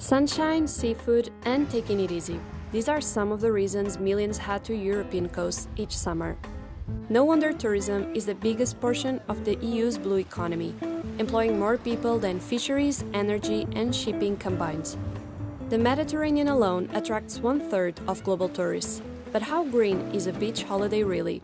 Sunshine, seafood, and taking it easy. These are some of the reasons millions head to European coasts each summer. No wonder tourism is the biggest portion of the EU's blue economy, employing more people than fisheries, energy, and shipping combined. The Mediterranean alone attracts 1/3 of global tourists. But how green is a beach holiday really?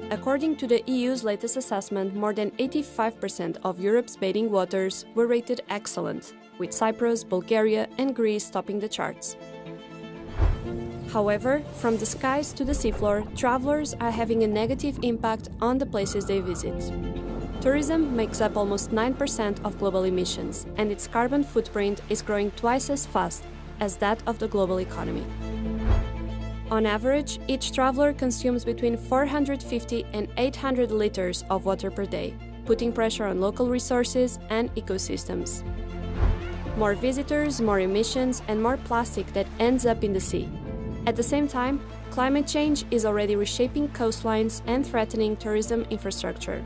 According to the EU's latest assessment, more than 85% of Europe's bathing waters were rated excellent, with Cyprus, Bulgaria, and Greece topping the charts. However, from the skies to the seafloor, travelers are having a negative impact on the places they visit. Tourism makes up almost 9% of global emissions, and its carbon footprint is growing twice as fast as that of the global economy. On average, each traveler consumes between 450 and 800 liters of water per day, putting pressure on local resources and ecosystems. More visitors, more emissions, and more plastic that ends up in the sea. At the same time, climate change is already reshaping coastlines and threatening tourism infrastructure.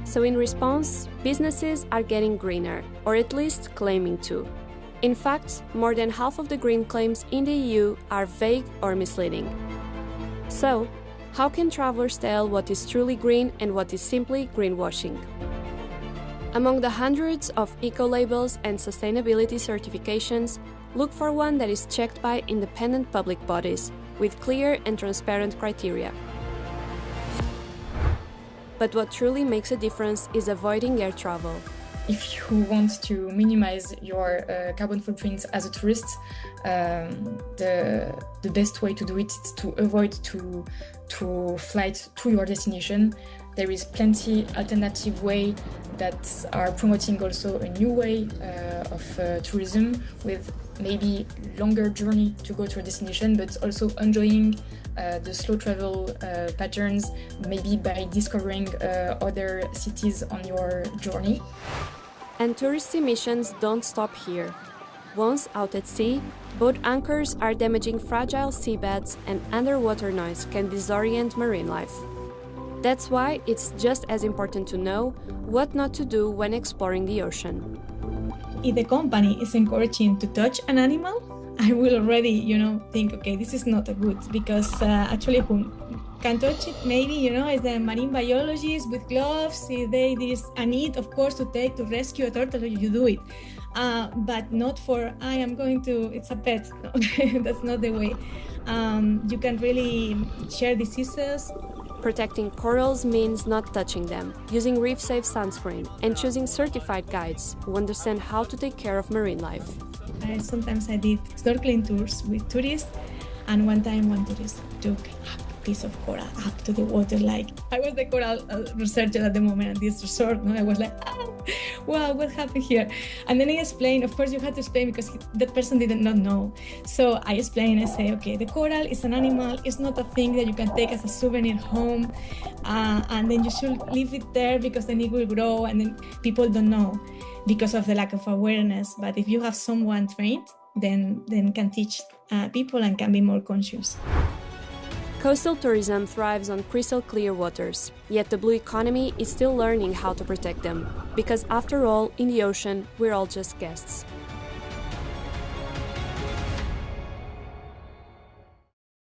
So in response, businesses are getting greener, or at least claiming to. In fact, more than half of the green claims in the EU are vague or misleading. So, how can travelers tell what is truly green and what is simply greenwashing? Among the hundreds of eco-labels and sustainability certifications, look for one that is checked by independent public bodies, with clear and transparent criteria. But what truly makes a difference is avoiding air travel. If you want to minimize your carbon footprint as a tourist, the best way to do it is to avoid to flight to your destination. There is plenty alternative way that are promoting also a new way of tourism with maybe longer journey to go to a destination, but also enjoying the slow travel patterns, maybe by discovering other cities on your journey. And tourist emissions don't stop here. Once out at sea, boat anchors are damaging fragile seabeds and underwater noise can disorient marine life. That's why it's just as important to know what not to do when exploring the ocean. If the company is encouraging to touch an animal, I will already, think, okay, this is not a good, because actually who can touch it maybe, is the marine biologist with gloves. If there is a need, of course, to rescue a turtle, you do it. But not for, it's a pet. No, that's not the way. You can really share diseases. Protecting corals means not touching them, using reef-safe sunscreen, and choosing certified guides who understand how to take care of marine life. Sometimes I did snorkeling tours with tourists, and one time one tourist took a piece of coral up to the water, like I was the coral researcher at the moment at this resort. No? I was like, wow, what happened here? And then I explained, of course you had to explain because that person did not know. So I explained, I say, okay, the coral is an animal, it's not a thing that you can take as a souvenir home, and then you should leave it there because then it will grow, and then people don't know because of the lack of awareness. But if you have someone trained, then can teach people and can be more conscious. Coastal tourism thrives on crystal clear waters, yet the blue economy is still learning how to protect them, because after all, in the ocean, we're all just guests.